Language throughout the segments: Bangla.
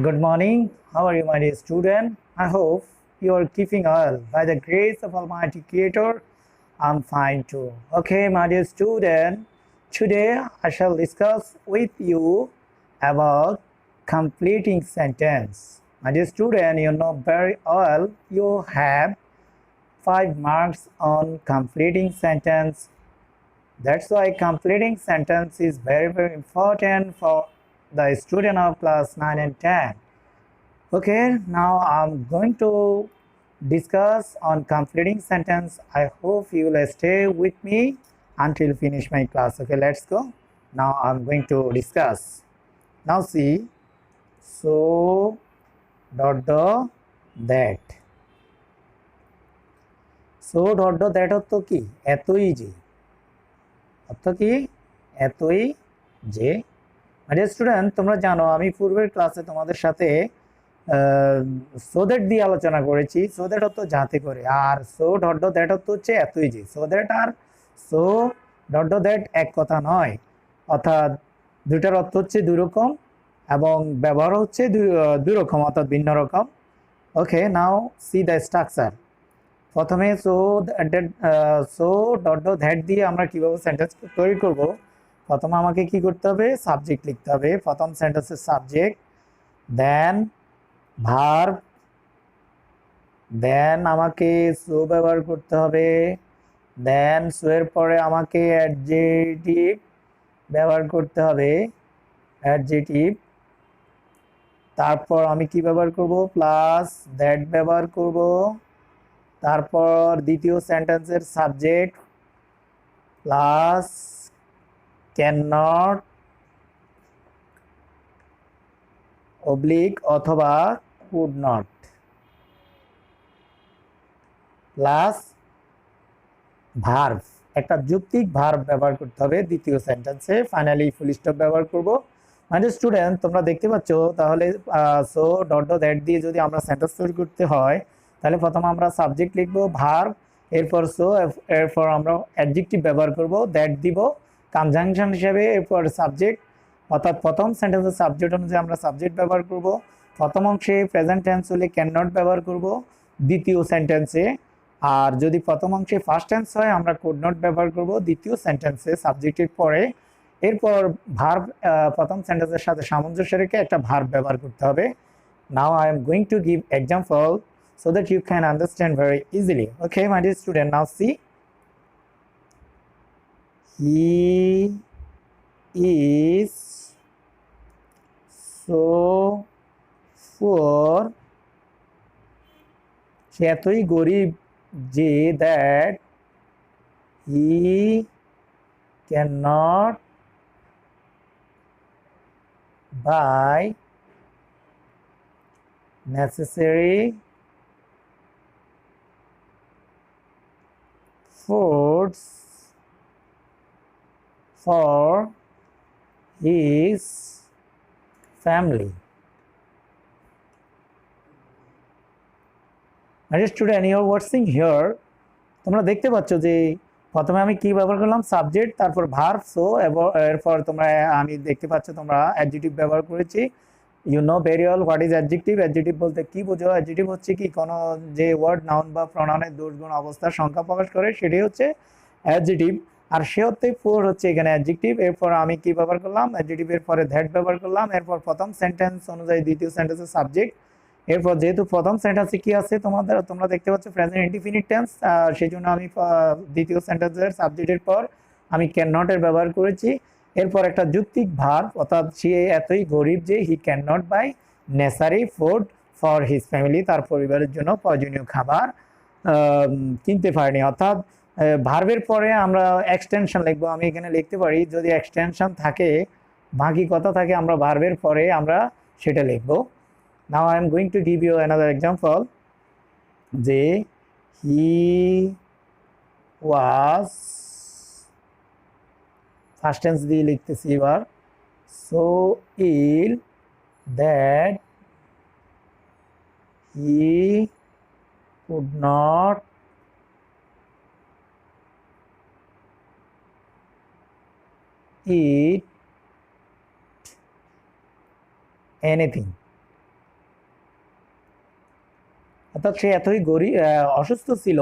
Good morning. How are you, my dear student? I hope you are keeping well. By the grace of Almighty Creator, I'm fine too. Okay, my dear student, today I shall discuss with you about completing sentence. My dear student, you know very well you have 5 marks on completing sentence. That's why completing sentence is very important for the student of class 9 and 10. Okay, now I'm going to discuss on completing sentence. I hope you will stay with me until finish my class. Okay, let's go. Now I'm going to discuss. Now see, so dot that. So dot that অর্থ কি? এতই যে। অর্থ কি? এতই যে। ডিয়ার স্টুডেন্ট, তোমরা জানো আমি পূর্বের ক্লাসে তোমাদের সাথে সো দ্যাট দিয়ে আলোচনা করেছি। সো দ্যাট অর্থ যাতে করে, আর সো ডট দ্যাট অর্থ হচ্ছে এতই যে। সো দ্যাট আর সো ডট দ্যাট এক কথা নয়, অর্থাৎ দুটার অর্থ হচ্ছে দুই রকম এবং ব্যবহার হচ্ছে দুই রকম, অর্থাৎ ভিন্ন রকম। ওকে, নাও সি দ্য স্ট্রাকচার। প্রথমে সো ডট দ্যাট দিয়ে আমরা কিভাবে সেন্টেন্স তৈরি করব। প্রথমে আমাকে কি করতে হবে? সাবজেক্ট লিখতে হবে। প্রথম সেন্টেন্সের সাবজেক্ট, দেন ভার্ব, দেন আমাকে সো ব্যবহার করতে হবে, দেন সো এর পরে আমাকে অ্যাডজেটিভ ব্যবহার করতে হবে, অ্যাডজেটিভ। তারপর আমি কি ব্যবহার করব? প্লাস দ্যাট ব্যবহার করব। তারপর দ্বিতীয় সেন্টেন্সের subject plus can not oblique অথবা কুড নট প্লাস ভার্ব, একটা যৌক্তিক ভার্ব ব্যবহার করতে হবে দ্বিতীয় সেন্টেন্সে। ফাইনালি ফুল স্টপ ব্যবহার করব। মানে স্টুডেন্ট, তোমরা দেখতে পাচ্ছ তাহলে সো ডট দ্যাট দিয়ে যদি আমরা সেন্টেন্স তৈরি করতে হয়, তাহলে প্রথমে আমরা সাবজেক্ট লিখব, ভার্ব, এরপর সো, এরপর আমরা অ্যাডজেক্টিভ ব্যবহার করব, দ্যাট দিব কনজাংশন হিসেবে, এরপর সাবজেক্ট, অর্থাৎ প্রথম সেন্টেন্সের সাবজেক্ট অনুযায়ী আমরা সাবজেক্ট ব্যবহার করব। প্রথম অংশে প্রেজেন্ট টেন্স হলে ক্যান নট ব্যবহার করব দ্বিতীয় সেন্টেন্সে, আর যদি প্রথম অংশে ফার্স্ট টেন্স হয় আমরা কুড নট ব্যবহার করব দ্বিতীয় সেন্টেন্সে সাবজেক্টের পরে। এরপর ভার্ব, প্রথম সেন্টেন্সের সাথে সামঞ্জস্য রেখে একটা ভার্ব ব্যবহার করতে হবে। নাও I am going to give example so that you can understand very easily. Okay, my dear student, now see, he is so poor, সে এতই গরিব যে that he cannot buy necessary foods for his family. Student, you are watching here, তোমরা দেখতে পাচ্ছ যে প্রথমে আমি কি ব্যবহার করলাম? সাবজেক্ট, তারপর ভার্ব, সো, এরপর তোমরা আমি দেখতে পাচ্ছ তোমরা অ্যাডজেক্টিভ ব্যবহার করেছি। You know very well what is adjective. Adjective বলতে কি বোঝো? অ্যাডজেক্টিভ হচ্ছে কি, কোনো যে ওয়ার্ড, নাউন বা প্রনাউনের দোষ গুণ অবস্থার সংখ্যা প্রকাশ করে সেটাই হচ্ছে অ্যাডজেক্টিভ। আর সে অর্থে ফোর হচ্ছে এখানে অ্যাডজেক্টিভ। এরপর আমি কি ব্যবহার করলাম? অ্যাডজেক্টিভের পরে দ্যাট ব্যবহার করলাম। এরপর প্রথম সেন্টেন্স অনুযায়ী দ্বিতীয় সেন্টেন্সের সাবজেক্ট। এরপর যেহেতু প্রথম সেন্টেন্সে কি আছে তোমরা দেখতে পাচ্ছ প্রেজেন্ট ইনডিফিনিট টেন্স, সেই জন্য আমি দ্বিতীয় সেন্টেন্সের সাবজেক্টের পর আমি ক্যান নট এর ব্যবহার করেছি। এরপর একটা যৌক্তিক ভার্ব, অর্থাৎ সে এতই গরিব যে he can not buy necessary food for his family, তার পরিবারের জন্য প্রয়োজনীয় খাবার কিনতে পারেনি। অর্থাৎ ভার্বের পরে আমরা এক্সটেনশন লিখবো। আমি এখানে লিখতে পারি, যদি এক্সটেনশন থাকে, বাকি কথা থাকে, আমরা ভার্বের পরে আমরা সেটা লিখবো। Now I am going to give you another example. যে he was, ফার্স্ট টেন্স দিয়ে লিখতেছি এবার, so ill that he could not eat anything. অর্থাৎ সে এতই অসুস্থ ছিল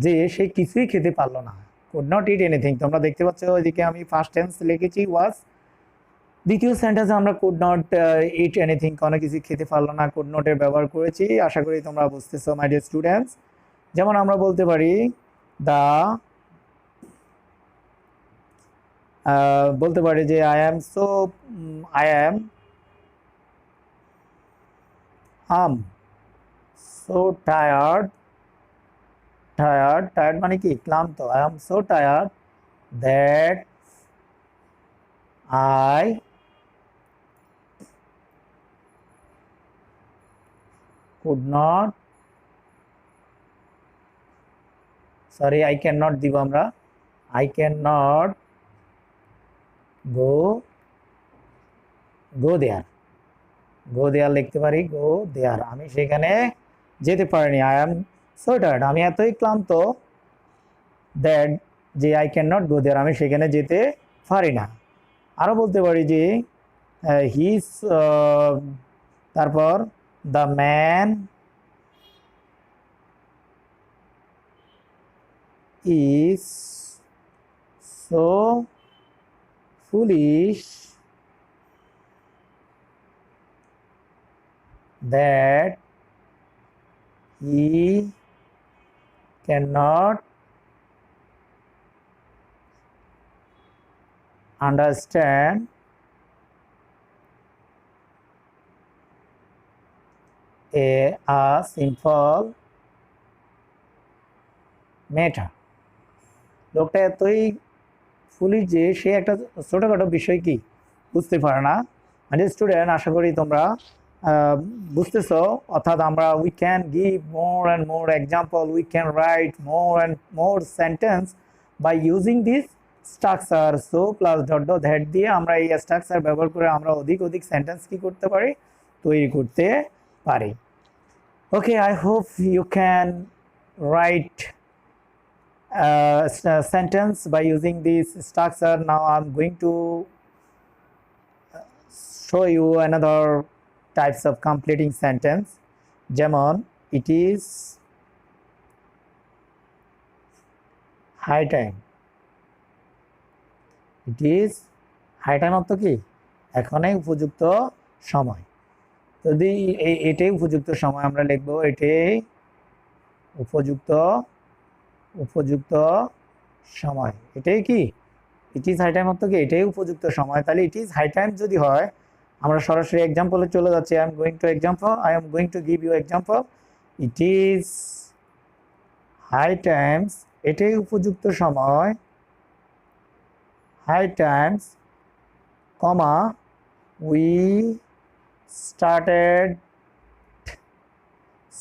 যে সে কিছুই খেতে পারলো না। Could not it anything. তোমরা দেখতে পাচ্ছ ওইদিকে আমি ফার্স্ট টেন্স লিখেছি ওয়াজ। দ্বিতীয় সেন্টেন্সে আমরা কুড নট ইট এনিথিং, কোনো কিছু খেতে পারলো না, কুড নটের ব্যবহার করেছি। আশা করি তোমরা বুঝতেছো মাই ডিয়ার স্টুডেন্টস। যেমন আমরা বলতে পারি দা, বলতে পারি যে আই অ্যাম সো টায়ার্ড মানে কি ক্লান্ত। I am so tired that I could not, sorry I can not দিব আমরা, আই ক্যান নট গো দেয়ার লিখতে পারি, গো দেয়ার, আমি সেখানে যেতে পারিনি। আই অ্যাম সো টায়ার্ড, আমি এতই ক্লান্ত দ্যাট যে আই ক্যান নট গো দেয়ার, আমি সেখানে যেতে পারি না। আরও বলতে পারি যে হিজ, তারপর the man is so foolish that he cannot understand a simple matter. লোকটা এতই ফুলিশ যে সে একটা ছোটোখাটো বিষয় কি বুঝতে পারে না। মানে স্টুডেন্ট, আশা করি তোমরা বুঝতেছো। অর্থাৎ আমরা we can give more and more example, we can write more and more sentence by using this structure. So plus dot dot that দিয়ে আমরা এই স্ট্রাকচার ব্যবহার করে আমরা অধিক সেন্টেন্স কি করতে পারি, তৈরি করতে পারি। Okay, I hope you can write sentence by using this structure. Now I'm going to show you another types of completing sentence. যেমন it is high time. It is high time অর্থ কি এখনই উপযুক্ত সময়। যদি এটাই উপযুক্ত সময় আমরা লিখবো, এটাই উপযুক্ত সময়। এটাই কি ইট ইজ হাই টাইম অর্থ কি এটাই উপযুক্ত সময়। তাহলে ইট ইজ হাই টাইম যদি হয়, আমরা সরাসরি এক্সাম্পলে চলে যাচ্ছি। I am going to give you example. It is high times, এটাই উপযুক্ত সময়, high times comma we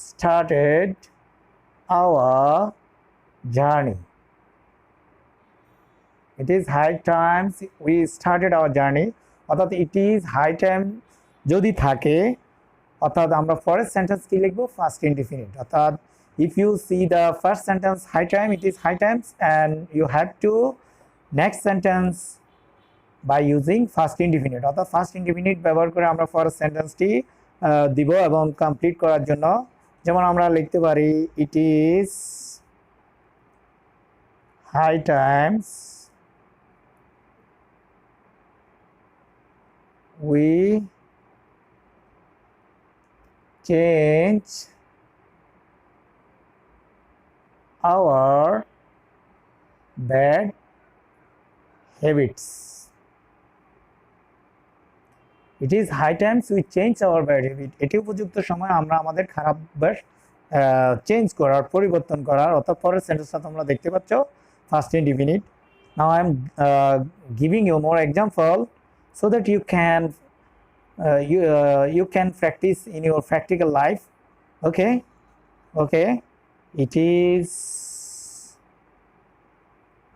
started our journey. It is high times we started our journey. অর্থাৎ it is high time যদি থাকে, অর্থাৎ আমরা ফার্স্ট সেন্টেন্স কি লিখবো, ফার্স্ট ইনডিফিনিট। অর্থাৎ if you see the first sentence high time, it is high times, and you have to next sentence by using first indefinite। অর্থাৎ ফার্স্ট ইনডিফিনিট ব্যবহার করে আমরা ফার্স্ট সেন্টেন্সটি দিব এবং কমপ্লিট করার জন্য। যেমন আমরা লিখতে পারি it is high times we change our bad habits. It is high times we change our bad habit. এটি উপযুক্ত সময় আমরা আমাদের খারাপ অভ্যাস চেঞ্জ করার, পরিবর্তন করার। অর্থাৎ পরের সেন্টেন্সটা তোমরা দেখতে পাচ্ছ first indefinite. Now I am giving you more example so that you can practice in your practical life. Okay, it is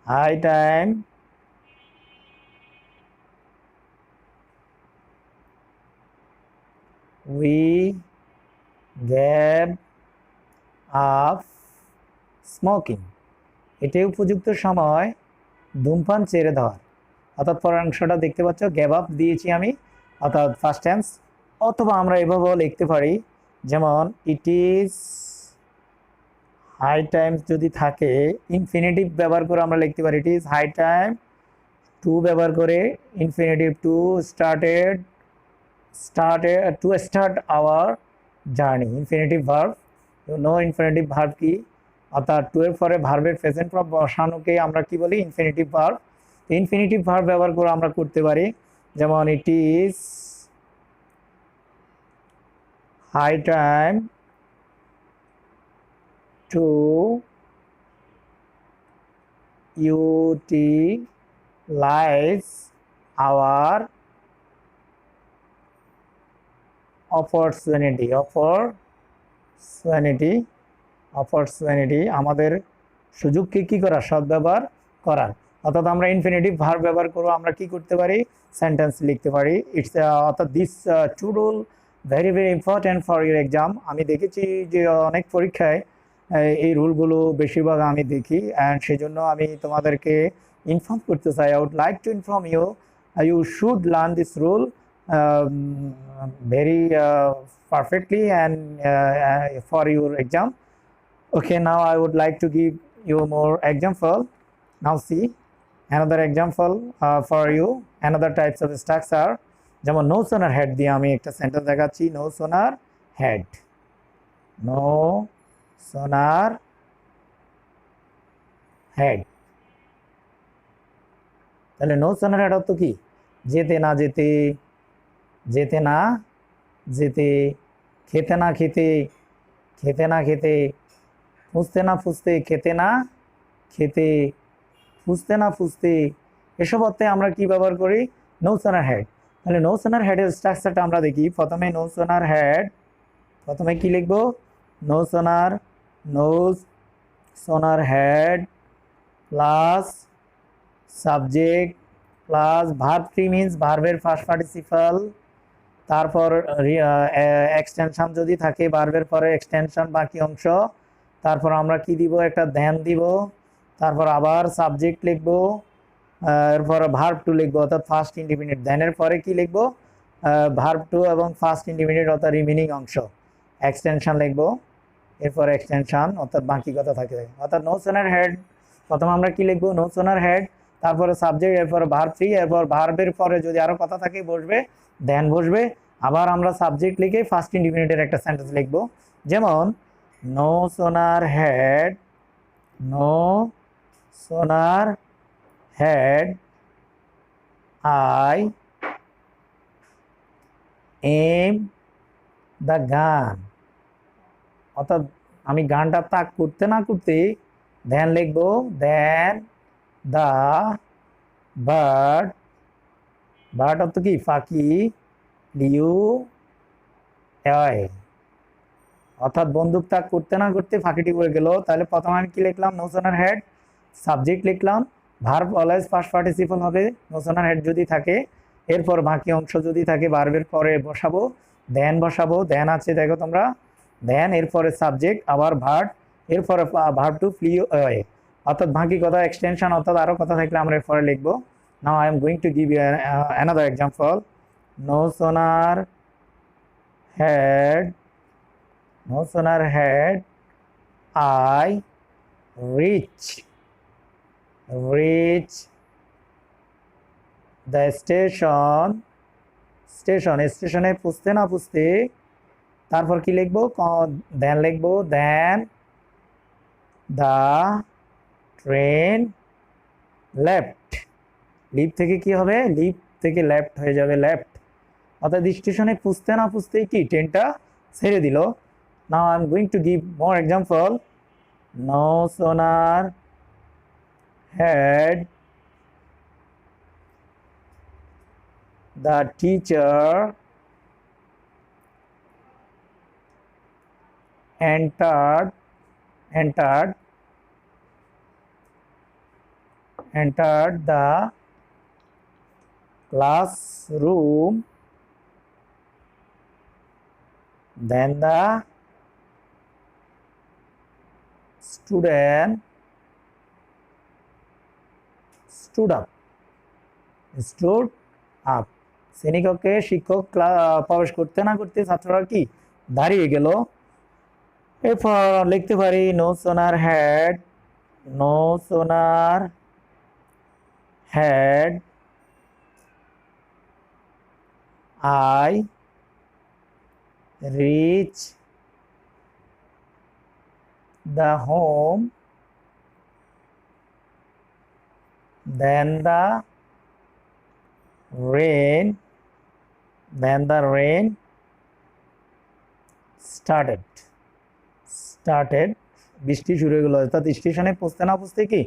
high time we gave up smoking. এটাই উপযুক্ত সময় ধূমপান ছেড়ে দেওয়ার। অর্থাৎ পরের অংশটা দেখতে পাচ্ছ, গেভ আপ দিয়েছি আমি, অর্থাৎ ফার্স্ট টেন্স। অথবা আমরা এভাবেও লিখতে পারি যেমন ইট ইজ হাই টাইম যদি থাকে, ইনফিনিটিভ ব্যবহার করে আমরা লিখতে পারি it is high time to ব্যবহার করে infinitive to start our journey. Infinitive verb, infinitive verb কি, অর্থাৎ টু এর পরে ভার্বের প্রেজেন্ট ফর্ম বসানোকে আমরা কি বলি, ইনফিনিটিভ ভার্ব। ইনফিনিটিভ ভার্ব ব্যবহার করে আমরা করতে পারি, যেমন it is high time to utilise our opportunity, আমাদের সুযোগকে কি করা, সদ্ব্যবহার করার। অর্থাৎ আমরা ইনফিনিটিভ ভার্ব ব্যবহার করে আমরা কি করতে পারি, সেন্টেন্স লিখতে পারি। ইটস অর্থাৎ this to rule very very important for your exam. আমি দেখেছি যে অনেক পরীক্ষায় এই রুলগুলো বেশিরভাগ আমি দেখি, অ্যান্ড সেই জন্য আমি তোমাদেরকে ইনফর্ম করতে চাই। I would like to inform you, you should learn this rule very perfectly and for your exam. Okay, now I would like to give you more example. Now see another example for you, another types of structure. যেমন নো সোনার হেড দিয়ে আমি একটা সেন্টেন্স দেখাচ্ছি। No sooner had, no sooner had. তাহলে নো সোনার হেড অর্থ কি, যেতে না যেতে, যেতে না যেতে, খেতে না খেতে, খেতে না খেতে, ফুঁসতে না ফুঁসতে, খেতে না খেতে, ফুঁসতে না ফুঁসতে, এসব অর্থে আমরা কি ব্যবহার করি, নো সোনার হেড। তাহলে নো সোনার হেডের স্ট্রাকচারটা আমরা দেখি। প্রথমে নো সোনার হেড, প্রথমে কি লিখবো, no sooner had plus subject plus verb three, means ভার্বের ফার্স্ট পার্টিসিপাল, তারপর এক্সটেনশন যদি থাকে ভার্বের পরে এক্সটেনশন বাকি অংশ, তারপর আমরা কি দিব, একটা দেন দিব, তারপর আবার সাবজেক্ট লিখবো, এরপর ভার্ব টু লিখবো অর্থাৎ ফার্স্ট ইন্ডিপেন্ডেন্ট, দেনের পরে কি লিখবো, ভার্ব টু এবং ফার্স্ট ইন্ডিপেন্ডেন্ট অর্থাৎ রিমেনিং অংশ, এক্সটেনশন লিখবো, এরপর এক্সটেনশন অর্থাৎ বাকি কথা থাকে। অর্থাৎ নো সোনার হেড, প্রথমে আমরা কি লিখবো, নো সোনার হেড, তারপরে সাবজেক্ট, এরপর ভার্ব থ্রি, এরপর ভার্বের পরে যদি আরো কথা থাকে বসবে, দেন বসবে, আবার আমরা সাবজেক্ট লিখে ফার্স্ট ইন্ডিপেন্ডেন্টের একটা সেন্টেন্স লিখবো। যেমন no sooner had, no sooner had I am the gun. অর্থাৎ আমি গানটা তাক করতে না করতে দেন লিখবো, দেন দা বার্ড, বার্ড অর্থ কি, পাখি, লিউ এ, অর্থাৎ বন্দুক তাক করতে না করতে ফাঁকিটি পড়ে গেল। তাহলে প্রথমে আমি কি লিখলাম, নো সোনার হেড, সাবজেক্ট লিখলাম, ভার্ব অলওয়েজ ফার্স্ট পার্টিসিপল হবে নো সোনার হেড যদি থাকে, এরপর বাকি অংশ যদি থাকে ভার্বের পরে বসাবো, বসাবো, দেন আছে দেখো তোমরা, দেন এরপরে সাবজেক্ট, আবার ভার্ব, এরপরে ভার্ব টু ফ্লি অ্যাওয়ে, অর্থাৎ বাকি কথা এক্সটেনশন অর্থাৎ আরো কথা থাকলে আমরা এরপরে লিখবো। Now I am going to give you another example. No sooner had, no sooner had I reach the station, স্টেশনে পুষতে না পুষতে, তারপর কি লিখবো, দেন লিখবো, দেন দা ট্রেন লেফট, লিভ থেকে কি হবে, লিভ থেকে লেফট হয়ে যাবে, লেফট, অর্থাৎ স্টেশনে পুষতে না পুষতেই কি ট্রেনটা ছেড়ে দিল। Now I am going to give more example. No sooner had the teacher entered the classroom, then the student stood up, শ্রেণীকক্ষে শিক্ষক প্রবেশ করতে না করতে ছাত্ররা কি দাঁড়িয়ে গেল। এরপর লিখতে পারি no sooner had, no sooner had I reach the home then the rain started বৃষ্টি শুরু হয়ে গেল। অর্থাৎ স্টেশনে পৌঁছতে না পৌঁছতে কি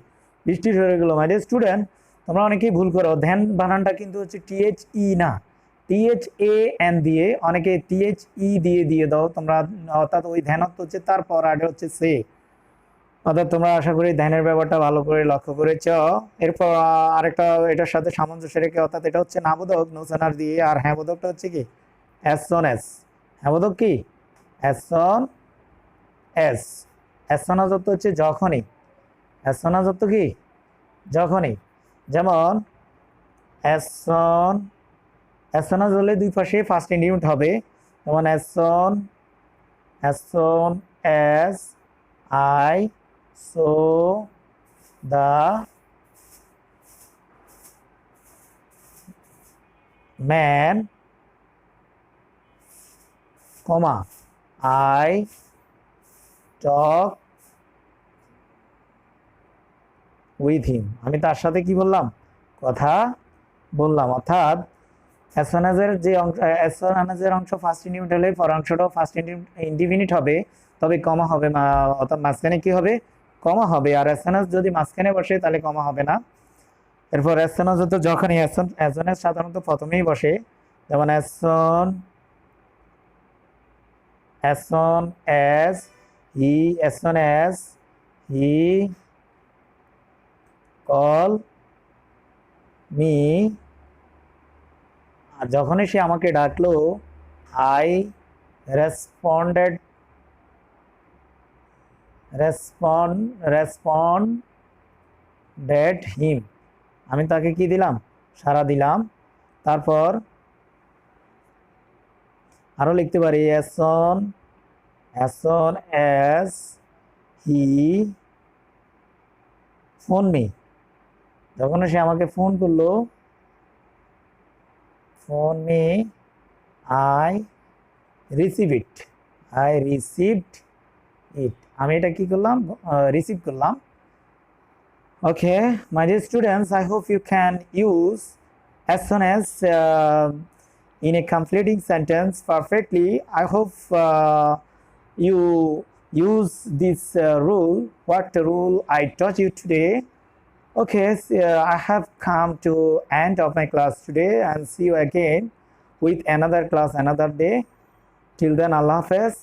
বৃষ্টি শুরু হয়ে গেল। মাই ডিয়ার স্টুডেন্ট, তোমরা অনেকেই ভুল করো, ধ্যান বানানটা কিন্তু হচ্ছে THE না, THAN দিয়ে, অনেকে THE দিয়ে দাও তোমরা, অর্থাৎ ওই ধ্যানাত্ম হচ্ছে তারপর আগে হচ্ছে সে। অর্থাৎ তোমরা আশা করি ধ্যানের ব্যাপারটা ভালো করে লক্ষ্য করেছ। এরপর আরেকটা এটার সাথে সামঞ্জস্য রেখে, অর্থাৎ এটা হচ্ছে নাবোধক নোসোনার দিয়ে, আর হ্যাঁ বোধকটা হচ্ছে কি অ্যাজ সন অ্যাজ। হ্যাঁ বোধক কি অ্যাজ সন অ্যাজ। অ্যাজ সনাযত্ব হচ্ছে যখনই, অ্যাজ সনাযত্ব কি যখনই। যেমন অ্যাজ সন হলে দুই পাশে ফার্স্ট ইন্ডিউট হবে, যেমন as Son as I saw the man, comma I talk with him, আমি তার সাথে কি বললাম কথা বললাম। অর্থাৎ as soon as এর যে অংশ, as soon as এর অংশ ফার্স্ট ইন্ডিউট হলে পর অংশটাও ফার্স্ট ইনডিফিনিট হবে, তবে কমা হবে, অর্থাৎ মাঝখানে কি হবে কমা হবে। আর as soon as যদি মাঝখানে বসে তাহলে কমা হবে না। এরপর as soon as হতো যখনই, as soon as সাধারণত প্রথমেই বসে, যেমন as soon as he call me, আর যখনই সে আমাকে ডাকলো I responded him, আমি তাকে কি দিলাম সাড়া দিলাম। তারপর আরো লিখতে পারি as soon as he phone me, যখন সে আমাকে ফোন করলো phone me I received it, আমি এটা কি করলাম রিসিভ করলাম। Okay, my dear students, I hope you can use as soon as in a completing sentence perfectly. I hope you use this rule, what rule I taught you today. Okay, so, I have come to end of my class today, and see you again with another class another day. Till then, Allah Hafiz.